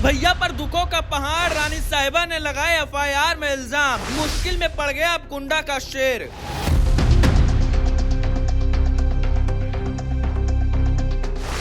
भैया पर दुखों का पहाड़, रानी साहिबा ने लगाए एफआईआर में इल्जाम, मुश्किल में पड़ गया अब कुंडा का शेर।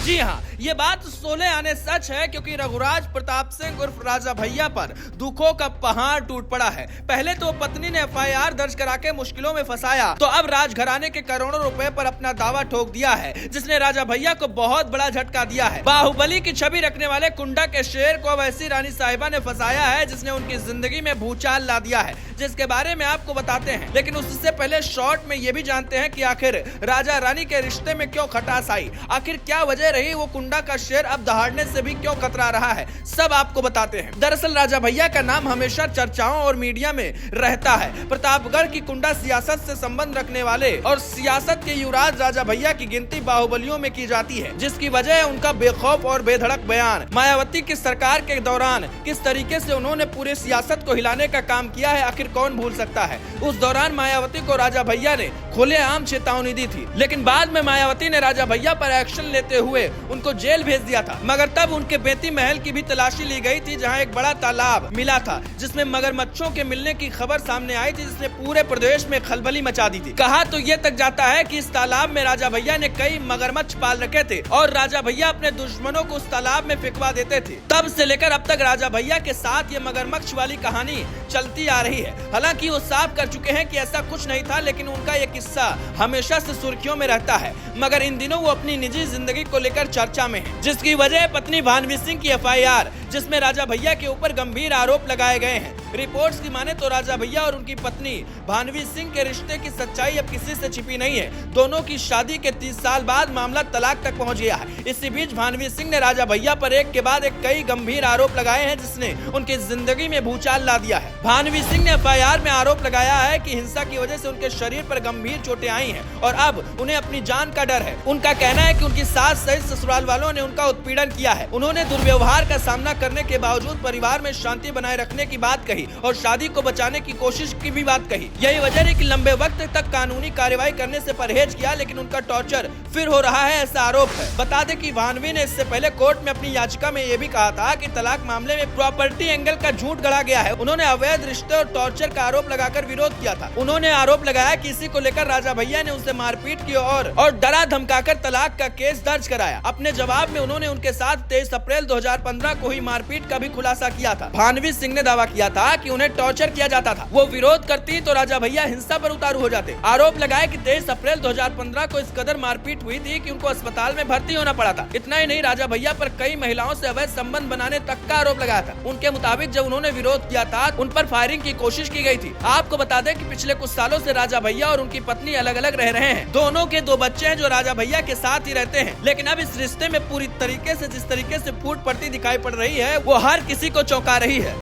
जी हाँ, ये बात सोले आने सच है, क्योंकि रघुराज प्रताप सिंह उर्फ राजा भैया पर दुखों का पहाड़ टूट पड़ा है। पहले तो पत्नी ने एफआईआर दर्ज करा के मुश्किलों में फंसाया, तो अब राजघराने के करोड़ों रुपए पर अपना दावा ठोक दिया है, जिसने राजा भैया को बहुत बड़ा झटका दिया है। बाहुबली की छवि रखने वाले कुंडा के शेर को अब ऐसी रानी साहिबा ने फंसाया है, जिसने उनकी जिंदगी में भूचाल ला दिया है, जिसके बारे में आपको बताते हैं। लेकिन उससे पहले शॉर्ट में ये भी जानते हैं कि आखिर राजा रानी के रिश्ते में क्यों खटास आई, आखिर क्या वजह रही वो कुंडा का शेर अब दहाड़ने से भी क्यों कतरा रहा है, सब आपको बताते हैं। दरअसल राजा भैया का नाम हमेशा चर्चाओं और मीडिया में रहता है। प्रतापगढ़ की कुंडा सियासत से संबंध रखने वाले और सियासत के युवराज राजा भैया की गिनती बाहुबलियों में की जाती है, जिसकी वजह है उनका बेखौफ और बेधड़क बयान। मायावती की सरकार के दौरान किस तरीके से उन्होंने पूरे सियासत को हिलाने का काम किया है, आखिर कौन भूल सकता है। उस दौरान मायावती को राजा भैया ने खुलेआम चेतावनी दी थी, लेकिन बाद में मायावती ने राजा भैया पर एक्शन लेते हुए उनको जेल भेज दिया था। मगर तब उनके बेती महल की भी तलाशी ली गई थी, जहां एक बड़ा तालाब मिला था, जिसमें मगरमच्छों के मिलने की खबर सामने आई थी, जिसने पूरे प्रदेश में खलबली मचा दी थी। कहा तो ये तक जाता है कि इस तालाब में राजा भैया ने कई मगरमच्छ पाल रखे थे और राजा भैया अपने दुश्मनों को उस तालाब में फेंकवा देते थे। तब से लेकर अब तक राजा भैया के साथ ये मगरमच्छ वाली कहानी चलती आ रही है। हालांकि वो साफ कर चुके हैं कि ऐसा कुछ नहीं था, लेकिन उनका ये किस्सा हमेशा से सुर्खियों में रहता है। मगर इन दिनों वो अपनी निजी जिंदगी को लेकर चर्चा में है, जिसकी वजह पत्नी भानवी सिंह की एफआईआर, जिसमें राजा भैया के ऊपर गंभीर आरोप लगाए गए हैं। रिपोर्ट्स की माने तो राजा भैया और उनकी पत्नी भानवी सिंह के रिश्ते की सच्चाई अब किसी से छिपी नहीं है। दोनों की शादी के 30 साल बाद मामला तलाक तक पहुंच गया है। इसी बीच भानवी सिंह ने राजा भैया पर एक के बाद एक कई गंभीर आरोप लगाए हैं, जिसने उनकी जिंदगी में भूचाल ला दिया है। भानवी सिंह ने एफआईआर में आरोप लगाया है कि हिंसा की वजह से उनके शरीर पर गंभीर चोटें आई हैं और अब उन्हें अपनी जान का डर है। उनका कहना है कि उनकी सास सहित ससुराल वालों ने उनका उत्पीड़न किया है। उन्होंने दुर्व्यवहार का सामना करने के बावजूद परिवार में शांति बनाए रखने की बात कही और शादी को बचाने की कोशिश की भी बात कही। यही वजह है कि लंबे वक्त तक कानूनी कार्रवाई करने से परहेज किया, लेकिन उनका टॉर्चर फिर हो रहा है, ऐसा आरोप है। बता दें कि भानवी ने इससे पहले कोर्ट में अपनी याचिका में ये भी कहा था कि तलाक मामले में प्रॉपर्टी एंगल का झूठ गढ़ा गया है। उन्होंने अवैध रिश्ते और टॉर्चर का आरोप लगाकर विरोध किया था। उन्होंने आरोप लगाया कि इसी को लेकर राजा भैया ने उसे मारपीट की और डरा धमकाकर तलाक का केस दर्ज कराया। अपने जवाब में उन्होंने उनके साथ 23 अप्रैल 2015 को ही मारपीट का भी खुलासा किया था। भानवी सिंह ने दावा किया था कि उन्हें टॉर्चर किया जाता था। वो विरोध करती तो राजा भैया हिंसा पर उतारू हो जाते। आरोप लगाया कि 23 अप्रैल 2015 को इस कदर मारपीट हुई थी कि उनको अस्पताल में भर्ती होना पड़ा था। इतना ही नहीं, राजा भैया पर कई महिलाओं से अवैध संबंध बनाने तक का आरोप लगाया था। उनके मुताबिक जब उन्होंने विरोध किया था, उन पर फायरिंग की कोशिश की गई थी। आपको बता दें कि पिछले कुछ सालों से राजा भैया और उनकी पत्नी अलग अलग रह रहे हैं। दोनों के 2 बच्चे हैं जो राजा भैया के साथ ही रहते हैं। लेकिन अब इस रिश्ते में पूरी तरीके से जिस तरीके से फूट पड़ती दिखाई पड़ रही है, वो हर किसी को चौंका रही है।